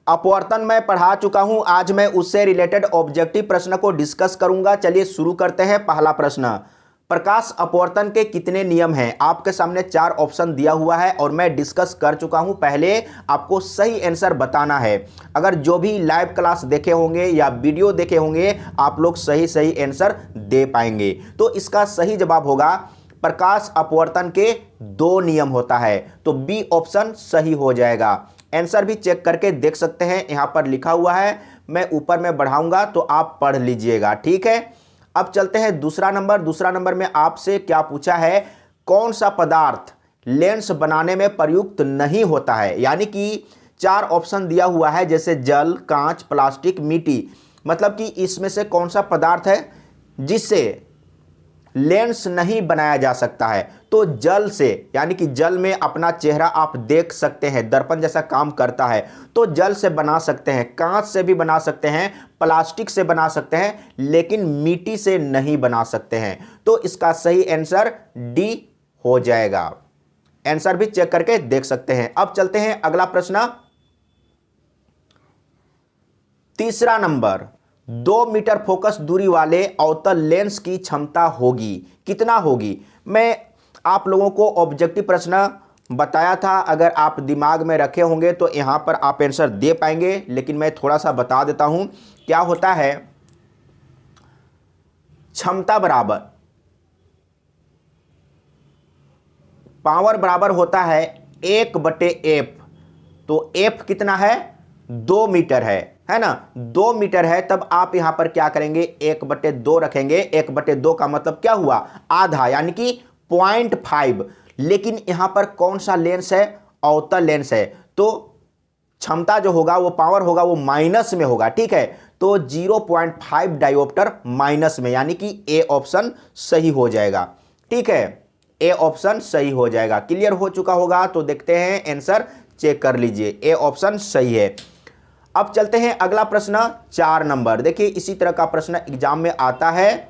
अपवर्तन मैं पढ़ा चुका हूं, आज मैं उससे रिलेटेड ऑब्जेक्टिव प्रश्न को डिस्कस करूंगा। चलिए शुरू करते हैं। पहला प्रश्न, प्रकाश अपवर्तन के कितने नियम हैं? आपके सामने 4 ऑप्शन दिया हुआ है और मैं डिस्कस कर चुका हूं। पहले आपको सही आंसर बताना है। अगर जो भी लाइव क्लास देखे होंगे या वीडियो देखे होंगे, आप लोग सही आंसर दे पाएंगे। तो इसका सही जवाब होगा प्रकाश अपवर्तन के 2 नियम होता है। तो बी ऑप्शन सही हो जाएगा। आंसर भी चेक करके देख सकते हैं, यहां पर लिखा हुआ है। मैं ऊपर में बढ़ाऊंगा तो आप पढ़ लीजिएगा, ठीक है। अब चलते हैं दूसरा नंबर। दूसरा नंबर में आपसे क्या पूछा है, कौन सा पदार्थ लेंस बनाने में प्रयुक्त नहीं होता है? यानी कि 4 ऑप्शन दिया हुआ है, जैसे जल, कांच, प्लास्टिक, मिट्टी। मतलब कि इसमें से कौन सा पदार्थ है जिससे लेंस नहीं बनाया जा सकता है? तो जल से, यानी कि जल में अपना चेहरा आप देख सकते हैं, दर्पण जैसा काम करता है, तो जल से बना सकते हैं। कांच से भी बना सकते हैं, प्लास्टिक से बना सकते हैं, लेकिन मिट्टी से नहीं बना सकते हैं। तो इसका सही आंसर डी हो जाएगा। आंसर भी चेक करके देख सकते हैं। अब चलते हैं अगला प्रश्न। तीसरा नंबर, 2 मीटर फोकस दूरी वाले अवतल लेंस की क्षमता होगी, कितना होगी? मैं आप लोगों को ऑब्जेक्टिव प्रश्न बताया था, अगर आप दिमाग में रखे होंगे तो यहां पर आप आंसर दे पाएंगे, लेकिन मैं थोड़ा सा बता देता हूं। क्या होता है, क्षमता बराबर पावर बराबर होता है 1/f। तो f कितना है? 2 मीटर है ना? 2 मीटर है, तब आप यहां पर क्या करेंगे, 1/2 रखेंगे। 1/2 का मतलब क्या हुआ? आधा, यानी कि 0.5। लेकिन यहां पर कौन सा लेंस है? अवतल लेंस है, तो क्षमता जो होगा, वो पावर होगा, वो माइनस में होगा, ठीक है। तो 0.5 डायोप्टर माइनस में, यानी कि ए ऑप्शन सही हो जाएगा, ठीक है। ए ऑप्शन सही हो जाएगा। क्लियर हो चुका होगा? तो देखते हैं, आंसर चेक कर लीजिए, ए ऑप्शन सही है। अब चलते हैं अगला प्रश्न, 4 नंबर। देखिए, इसी तरह का प्रश्न एग्जाम में आता है।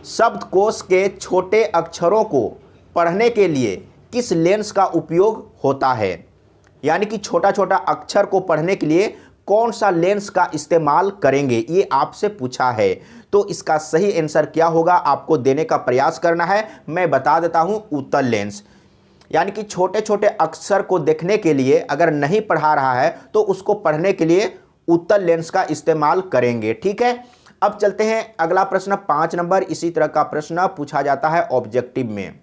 शब्दकोश के छोटे अक्षरों को पढ़ने के लिए किस लेंस का उपयोग होता है? यानी कि छोटा छोटा अक्षर को पढ़ने के लिए कौन सा लेंस का इस्तेमाल करेंगे, ये आपसे पूछा है। तो इसका सही आंसर क्या होगा, आपको देने का प्रयास करना है। मैं बता देता हूं, उत्तल लेंस। यानी कि छोटे छोटे अक्षर को देखने के लिए अगर नहीं पढ़ा रहा है तो उसको पढ़ने के लिए उत्तल लेंस का इस्तेमाल करेंगे, ठीक है। अब चलते हैं अगला प्रश्न, 5 नंबर। इसी तरह का प्रश्न पूछा जाता है ऑब्जेक्टिव में।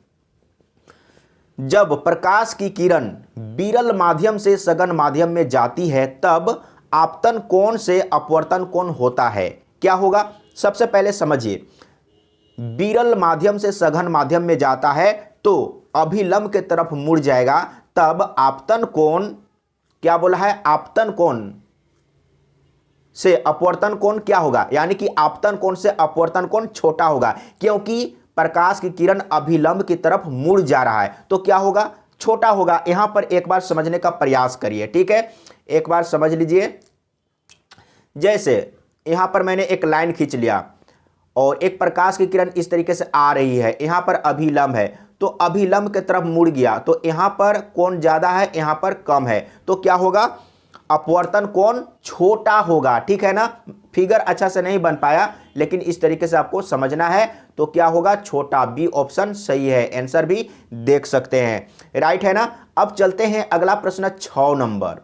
जब प्रकाश की किरण विरल माध्यम से सघन माध्यम में जाती है, तब आपतन कोण से अपवर्तन कोण होता है। क्या होगा? सबसे पहले समझिए, विरल माध्यम से सघन माध्यम में जाता है तो अभिलंब के तरफ मुड़ जाएगा, तब आपतन कोण, क्या बोला है, आपतन कोण से अपवर्तन कोण क्या होगा? यानी कि आपतन कोण से अपवर्तन कोण छोटा होगा, क्योंकि प्रकाश की किरण अभिलंब की तरफ मुड़ जा रहा है, तो क्या होगा? छोटा होगा। यहां पर एक बार समझने का प्रयास करिए, ठीक है। एक बार समझ लीजिए। जैसे यहां पर मैंने एक लाइन खींच लिया और एक प्रकाश की किरण इस तरीके से आ रही है, यहां पर अभिलंब है, तो अभिलंब की तरफ मुड़ गया, तो यहां पर कोण ज्यादा है, यहां पर कम है, तो क्या होगा? अपवर्तन कोण छोटा होगा, ठीक है ना। फिगर अच्छा से नहीं बन पाया, लेकिन इस तरीके से आपको समझना है। तो क्या होगा? छोटा। बी ऑप्शन सही है। आंसर भी देख सकते हैं, राइट है ना। अब चलते हैं अगला प्रश्न, 6 नंबर।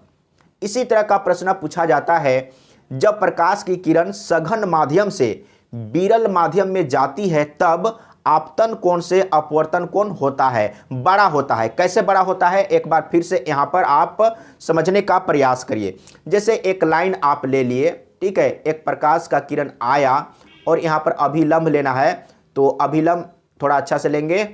इसी तरह का प्रश्न पूछा जाता है। जब प्रकाश की किरण सघन माध्यम से विरल माध्यम में जाती है, तब आपतन कोण से अपवर्तन कोण होता है, बड़ा होता है। कैसे बड़ा होता है? एक बार फिर से यहां पर आप समझने का प्रयास करिए। जैसे एक लाइन आप ले लिए, ठीक है। एक प्रकाश का किरण आया और यहां पर अभिलंब लेना है, तो अभिलंब थोड़ा अच्छा से लेंगे।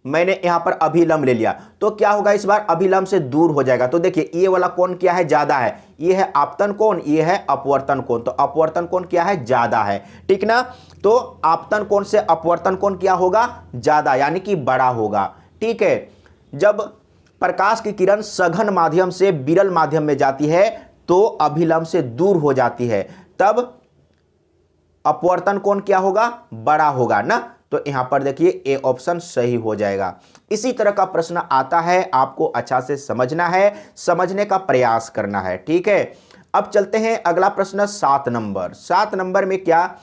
मैंने यहां पर अभिलंब ले लिया, तो क्या होगा? इस बार अभिलंब से दूर हो जाएगा। तो देखिए, ये वाला कोण क्या है? ज्यादा है। ये है आपतन कोण, ये है अपवर्तन कोण, तो अपवर्तन कोण क्या है? ज्यादा है, ठीक ना। तो आपतन कोण से अपवर्तन कोण क्या होगा? ज्यादा, यानी कि बड़ा होगा, ठीक है। जब प्रकाश की किरण सघन माध्यम से विरल माध्यम में जाती है तो अभिलंब से दूर हो जाती है, तब अपवर्तन कोण क्या होगा? बड़ा होगा ना। तो यहाँ पर देखिए ए ऑप्शन सही हो जाएगा। इसी तरह का प्रश्न आता है, आपको अच्छा से समझना है, समझने का प्रयास करना है, ठीक है। अब चलते हैं अगला प्रश्न 7 नंबर। 7 नंबर में क्या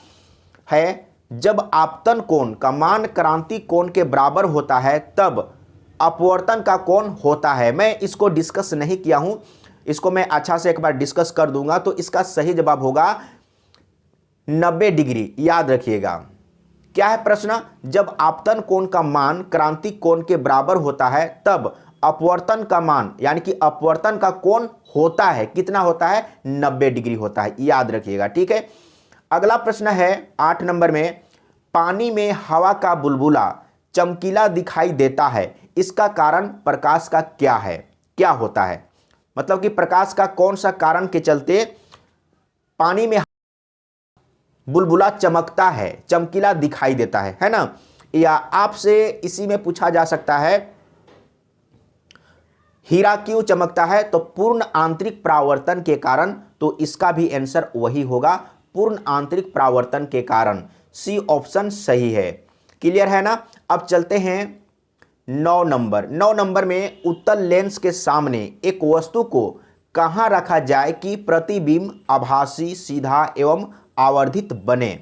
है, जब आपतन कोण का मान क्रांति कोण के बराबर होता है तब अपवर्तन का कोण होता है। मैं इसको डिस्कस नहीं किया हूं, इसको मैं अच्छा से एक बार डिस्कस कर दूंगा। तो इसका सही जवाब होगा 90 डिग्री। याद रखिएगा, क्या है प्रश्न, जब आपतन कोण का मान क्रांति कोण के बराबर होता है तब अपवर्तन का मान यानी कि अपवर्तन का कोण होता है, कितना होता है, 90 डिग्री होता है। याद रखिएगा, ठीक है। अगला प्रश्न है 8 नंबर में, पानी में हवा का बुलबुला चमकीला दिखाई देता है, इसका कारण प्रकाश का क्या है, क्या होता है। मतलब कि प्रकाश का कौन सा कारण के चलते पानी में बुलबुला चमकता है, चमकीला दिखाई देता है ना। या आपसे इसी में पूछा जा सकता है, हीरा क्यों चमकता है, तो पूर्ण आंतरिक परावर्तन के कारण। तो इसका भी आंसर वही होगा, पूर्ण आंतरिक परावर्तन के कारण। सी ऑप्शन सही है। क्लियर है ना। अब चलते हैं 9 नंबर। 9 नंबर में उत्तल लेंस के सामने एक वस्तु को कहां रखा जाए कि प्रतिबिंब आभासी, सीधा एवं आवर्धित बने।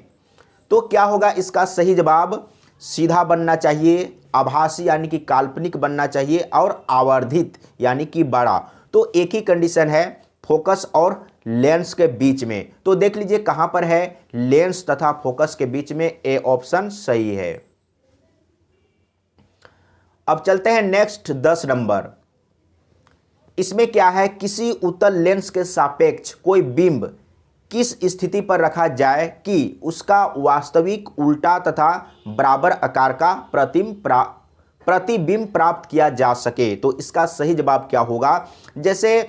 तो क्या होगा इसका सही जवाब, सीधा बनना चाहिए, आभासी यानी कि काल्पनिक बनना चाहिए, और आवर्धित यानी कि बड़ा। तो एक ही कंडीशन है फोकस और लेंस के बीच में। तो देख लीजिए कहां पर है, लेंस तथा फोकस के बीच में, ए ऑप्शन सही है। अब चलते हैं नेक्स्ट 10 नंबर। इसमें क्या है, किसी उत्तल लेंस के सापेक्ष कोई बिंब किस स्थिति पर रखा जाए कि उसका वास्तविक उल्टा तथा बराबर आकार का प्रतिबिंब प्राप्त किया जा सके। तो इसका सही जवाब क्या होगा, जैसे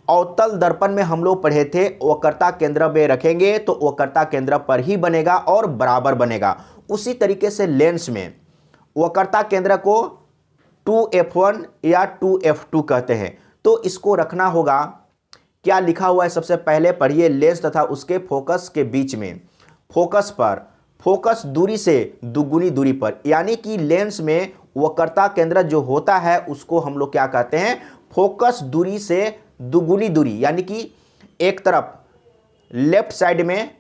अवतल दर्पण में हम लोग पढ़े थे, वक्रता केंद्र में रखेंगे तो वक्रता केंद्र पर ही बनेगा और बराबर बनेगा। उसी तरीके से लेंस में वक्रता केंद्र को 2f1 या 2f2 कहते हैं। तो इसको रखना होगा, क्या लिखा हुआ है सबसे पहले पढ़िए, लेंस तथा उसके फोकस के बीच में, फोकस पर, फोकस दूरी से दुगुनी दूरी पर। यानी कि लेंस में वक्रता केंद्र जो होता है उसको हम लोग क्या कहते हैं, फोकस दूरी से दुगुनी दूरी। यानी कि एक तरफ लेफ्ट साइड में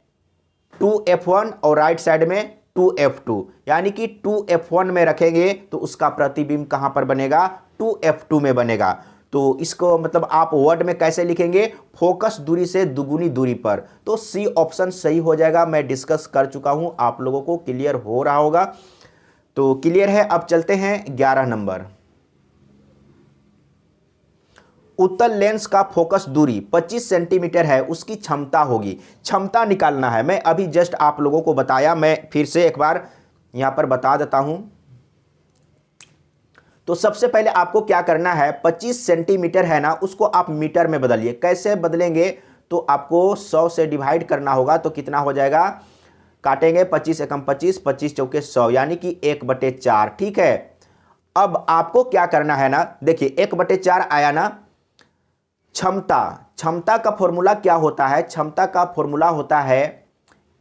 2f1 और राइट साइड में 2f2, यानी कि 2f1 में रखेंगे तो उसका प्रतिबिंब कहां पर बनेगा, 2f2 में बनेगा। तो इसको मतलब आप वर्ड में कैसे लिखेंगे, फोकस दूरी से दुगुनी दूरी पर। तो सी ऑप्शन सही हो जाएगा। मैं डिस्कस कर चुका हूं, आप लोगों को क्लियर हो रहा होगा। तो क्लियर है। अब चलते हैं 11 नंबर। उत्तल लेंस का फोकस दूरी 25 सेंटीमीटर है, उसकी क्षमता होगी, क्षमता निकालना है। मैं अभी जस्ट आप लोगों को बताया, मैं फिर से एक बार यहां पर बता देता हूं। तो सबसे पहले आपको क्या करना है, 25 सेंटीमीटर है ना, उसको आप मीटर में बदलिए। कैसे बदलेंगे, तो आपको 100 से डिवाइड करना होगा। तो कितना हो जाएगा, काटेंगे 25 एकम 25, 25 चौके 100, यानी कि 1/4। ठीक है। अब आपको क्या करना है ना, देखिए 1/4 आया ना। क्षमता का फॉर्मूला क्या होता है, क्षमता का फॉर्मूला होता है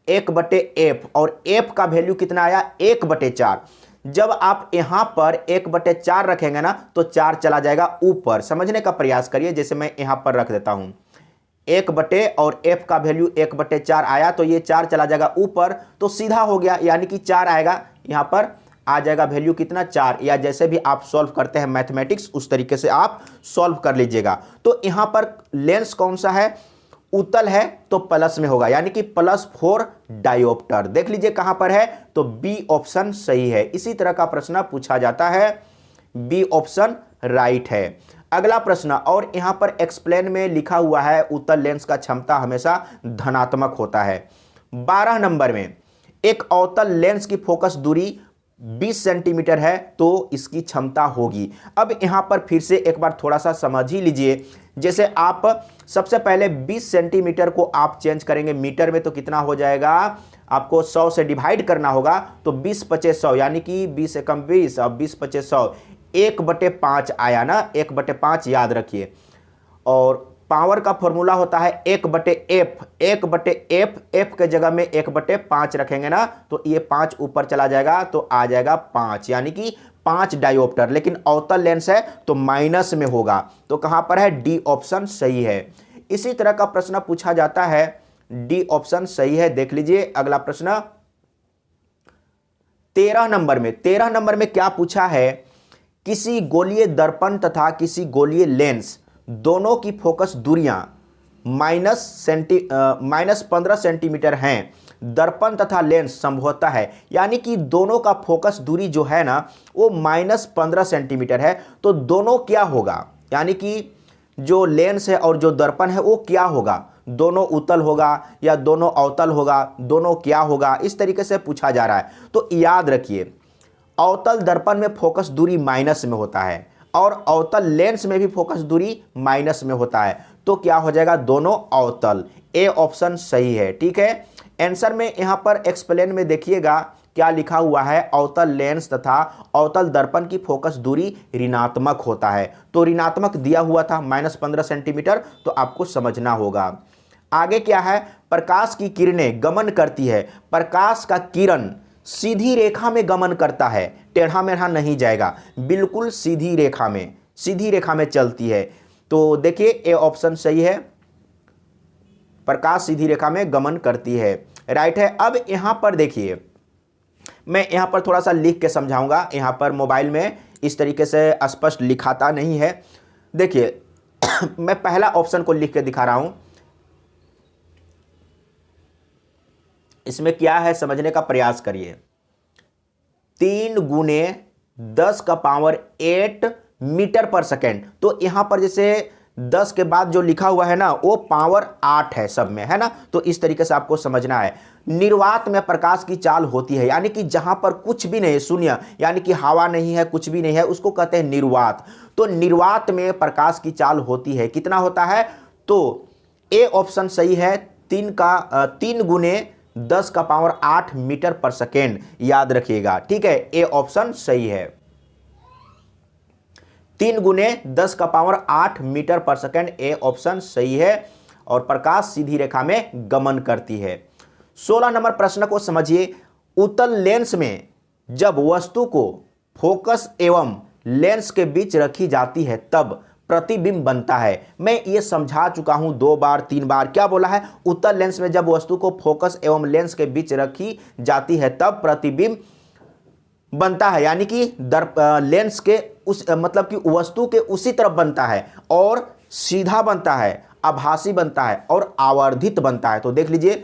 1/f, और f का वैल्यू कितना आया, 1/4। जब आप यहां पर 1/4 रखेंगे ना तो 4 चला जाएगा ऊपर। समझने का प्रयास करिए, जैसे मैं यहां पर रख देता हूं 1 और f का वैल्यू 1/4 आया, तो ये 4 चला जाएगा ऊपर, तो सीधा हो गया, यानी कि 4 आएगा, यहां पर आ जाएगा वैल्यू कितना, 4। या जैसे भी आप सॉल्व करते हैं मैथमेटिक्स, उस तरीके से आप सॉल्व कर लीजिएगा। तो यहां पर लेंस कौन सा है, उत्तल है, तो प्लस में होगा, यानी कि +4 डायोप्टर। देख लीजिए कहां पर है, तो बी ऑप्शन सही है। इसी तरह का प्रश्न पूछा जाता है, बी ऑप्शन राइट है। अगला प्रश्न, और यहां पर एक्सप्लेन में लिखा हुआ है उत्तल लेंस का क्षमता हमेशा धनात्मक होता है। 12 नंबर में, एक अवतल लेंस की फोकस दूरी 20 सेंटीमीटर है, तो इसकी क्षमता होगी। अब यहां पर फिर से एक बार थोड़ा सा समझ ही लीजिए। जैसे आप सबसे पहले 20 सेंटीमीटर को आप चेंज करेंगे मीटर में, तो कितना हो जाएगा, आपको 100 से डिवाइड करना होगा। तो 20/100 यानी कि 20 एकम 20 और 20/100, 1/5 आया ना, 1/5 याद रखिए। और पावर का फॉर्मूला होता है 1/f, 1/f, f के जगह में 1/5 रखेंगे ना तो ये 5 ऊपर चला जाएगा तो आ जाएगा 5, यानी कि 5 डायोप्टर। लेकिन अवतल लेंस है तो माइनस में होगा, तो कहां पर है, डी ऑप्शन सही है। इसी तरह का प्रश्न पूछा जाता है, डी ऑप्शन सही है। देख लीजिए अगला प्रश्न 13 नंबर में क्या पूछा है, किसी गोलीय दर्पण तथा किसी गोलीय लेंस दोनों की फोकस दूरियां -15 सेंटीमीटर हैं। दर्पण तथा लेंस संभवतः है, यानी कि दोनों का फोकस दूरी जो है ना वो -15 सेंटीमीटर है। तो दोनों क्या होगा, यानी कि जो लेंस है और जो दर्पण है वो क्या होगा, दोनों उत्तल होगा या दोनों अवतल होगा, दोनों क्या होगा, इस तरीके से पूछा जा रहा है। तो याद रखिए अवतल दर्पण में फोकस दूरी माइनस में होता है और अवतल लेंस में भी फोकस दूरी माइनस में होता है, तो क्या हो जाएगा, दोनों अवतल। ए ऑप्शन सही है। ठीक है, आंसर में यहां पर एक्सप्लेन में देखिएगा क्या लिखा हुआ है, अवतल लेंस तथा अवतल दर्पण की फोकस दूरी ऋणात्मक होता है। तो ऋणात्मक दिया हुआ था -15 सेंटीमीटर, तो आपको समझना होगा। आगे क्या है, प्रकाश की किरणें गमन करती है। प्रकाश का किरण सीधी रेखा में गमन करता है, टेढ़ा मेढ़ा नहीं जाएगा, बिल्कुल सीधी रेखा में चलती है। तो देखिए ए ऑप्शन सही है, प्रकाश सीधी रेखा में गमन करती है, राइट है। अब यहां पर देखिए मैं यहां पर थोड़ा सा लिख के समझाऊंगा, यहां पर मोबाइल में इस तरीके से स्पष्ट लिखाता नहीं है। देखिए मैं पहला ऑप्शन को लिख के दिखा रहा हूं, इसमें क्या है समझने का प्रयास करिए। 3 × 10⁸ मीटर पर सेकेंड, तो यहां पर जैसे 10 के बाद जो लिखा हुआ है ना वो पावर 8 है सब में, है ना। तो इस तरीके से आपको समझना है। निर्वात में प्रकाश की चाल होती है, यानी कि जहां पर कुछ भी नहीं है, शून्य, यानी कि हवा नहीं है, कुछ भी नहीं है, उसको कहते हैं निर्वात। तो निर्वात में प्रकाश की चाल होती है, कितना होता है, तो ए ऑप्शन सही है, 3 × 10⁸ मीटर पर सेकेंड, याद रखिएगा। ठीक है, ए ऑप्शन सही है, 3 × 10⁸ मीटर पर सेकेंड, ए ऑप्शन सही है। और प्रकाश सीधी रेखा में गमन करती है। 16 नंबर प्रश्न को समझिए। उत्तल लेंस में जब वस्तु को फोकस एवं लेंस के बीच रखी जाती है तब प्रतिबिंब बनता है। मैं ये समझा चुका हूं 2 बार 3 बार। क्या बोला है, उत्तल लेंस में जब वस्तु को फोकस एवं लेंस के बीच रखी जाती है तब प्रतिबिंब बनता है, यानी कि लेंस के उस मतलब कि वस्तु के उसी तरफ बनता है और सीधा बनता है, आभासी बनता है और आवर्धित बनता है। तो देख लीजिए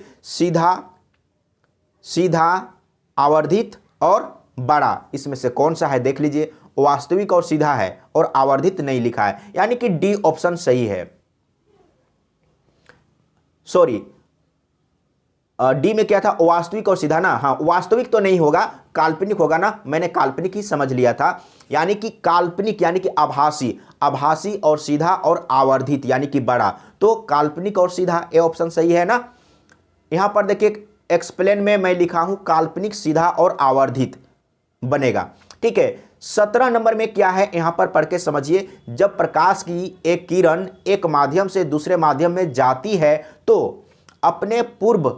सीधा, आवर्धित और बड़ा, इसमें से कौन सा है, देख लीजिए। वास्तविक और सीधा है और आवर्धित नहीं लिखा है, यानी कि डी ऑप्शन सही है। सॉरी, डी में क्या था, वास्तविक और सीधा ना, हाँ वास्तविक तो नहीं होगा, काल्पनिक होगा ना, मैंने काल्पनिक ही समझ लिया था। यानी कि काल्पनिक यानी कि आभासी और सीधा और आवर्धित यानी कि बड़ा, तो काल्पनिक और सीधा, ए ऑप्शन सही है ना। यहां पर देखिए एक्सप्लेन में मैं लिखा हूं काल्पनिक, सीधा और आवर्धित बनेगा। ठीक है, 17 नंबर में क्या है यहां पर पढ़ के समझिए। जब प्रकाश की एक किरण एक माध्यम से दूसरे माध्यम में जाती है तो अपने पूर्व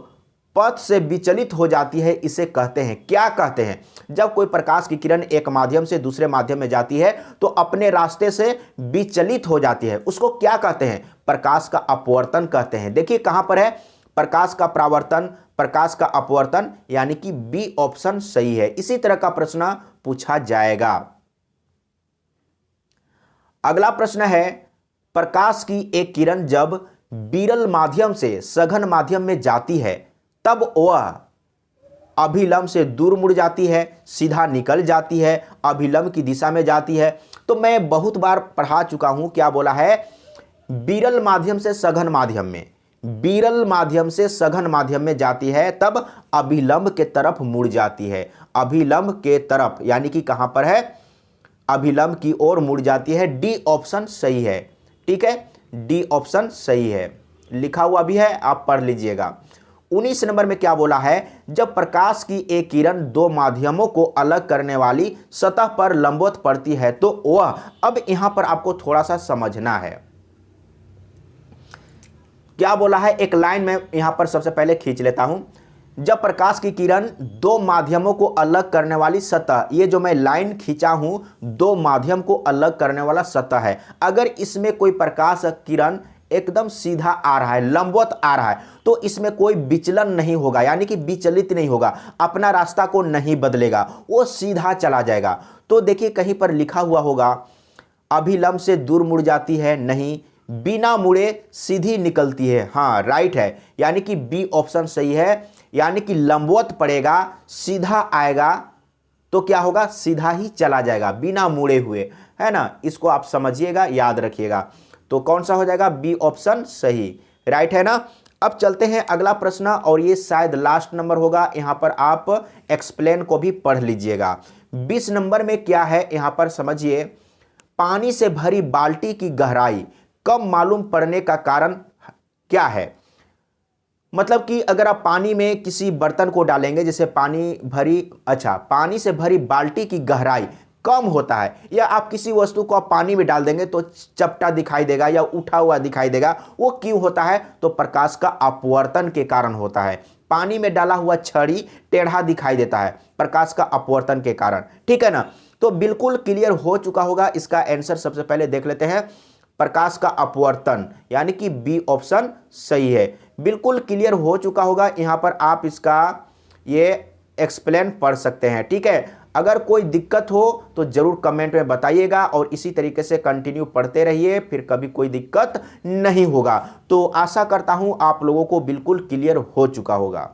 पथ से विचलित हो जाती है, इसे कहते हैं, क्या कहते हैं। जब कोई प्रकाश की किरण एक माध्यम से दूसरे माध्यम में जाती है तो अपने रास्ते से विचलित हो जाती है, उसको क्या कहते हैं, प्रकाश का अपवर्तन कहते हैं। देखिए कहां पर है, प्रकाश का परावर्तन, प्रकाश का अपवर्तन, यानी कि बी ऑप्शन सही है। इसी तरह का प्रश्न पूछा जाएगा। अगला प्रश्न है, प्रकाश की एक किरण जब विरल माध्यम से सघन माध्यम में जाती है तब वह अभिलंब से दूर मुड़ जाती है, सीधा निकल जाती है, अभिलंब की दिशा में जाती है। तो मैं बहुत बार पढ़ा चुका हूं, क्या बोला है, विरल माध्यम से सघन माध्यम में, विरल माध्यम से सघन माध्यम में जाती है तब अभिलंब के तरफ मुड़ जाती है, अभिलंब के तरफ, यानी कि कहां पर है, अभिलंब की ओर मुड़ जाती है। डी ऑप्शन सही है। ठीक है, डी ऑप्शन सही है, लिखा हुआ भी है, आप पढ़ लीजिएगा। 19 नंबर में क्या बोला है, जब प्रकाश की एक किरण दो माध्यमों को अलग करने वाली सतह पर लंबवत पड़ती है तो वह, अब यहां पर आपको थोड़ा सा समझना है, क्या बोला है, एक लाइन में यहां पर सबसे पहले खींच लेता हूं। जब प्रकाश की किरण दो माध्यमों को अलग करने वाली सतह, ये जो मैं लाइन खींचा हूं दो माध्यम को अलग करने वाला सतह है, अगर इसमें कोई प्रकाश किरण एकदम सीधा आ रहा है, लंबवत आ रहा है, तो इसमें कोई विचलन नहीं होगा, यानी कि विचलित नहीं होगा, अपना रास्ता को नहीं बदलेगा, वो सीधा चला जाएगा। तो देखिए कहीं पर लिखा हुआ होगा अभिलंब से दूर मुड़ जाती है, नहीं, बिना मुड़े सीधी निकलती है, हाँ राइट है, यानी कि बी ऑप्शन सही है, यानी कि लंबवत पड़ेगा, सीधा आएगा तो क्या होगा, सीधा ही चला जाएगा बिना मुड़े हुए, है ना। इसको आप समझिएगा, याद रखिएगा। तो कौन सा हो जाएगा, बी ऑप्शन सही, राइट है ना। अब चलते हैं अगला प्रश्न, और ये शायद लास्ट नंबर होगा, यहां पर आप एक्सप्लेन को भी पढ़ लीजिएगा। 20 नंबर में क्या है, यहां पर समझिए, पानी से भरी बाल्टी की गहराई कम मालूम पड़ने का कारण क्या है। मतलब कि अगर आप पानी में किसी बर्तन को डालेंगे, जैसे पानी से भरी बाल्टी की गहराई कम होता है, या आप किसी वस्तु को आप पानी में डाल देंगे तो चपटा दिखाई देगा या उठा हुआ दिखाई देगा, वो क्यों होता है, तो प्रकाश का अपवर्तन के कारण होता है। पानी में डाला हुआ छड़ी टेढ़ा दिखाई देता है, प्रकाश का अपवर्तन के कारण, ठीक है ना। तो बिल्कुल क्लियर हो चुका होगा, इसका आंसर सबसे पहले देख लेते हैं, प्रकाश का अपवर्तन, यानी कि बी ऑप्शन सही है, बिल्कुल क्लियर हो चुका होगा। यहां पर आप इसका ये एक्सप्लेन पढ़ सकते हैं, ठीक है। अगर कोई दिक्कत हो तो जरूर कमेंट में बताइएगा, और इसी तरीके से कंटिन्यू पढ़ते रहिए, फिर कभी कोई दिक्कत नहीं होगा। तो आशा करता हूं आप लोगों को बिल्कुल क्लियर हो चुका होगा।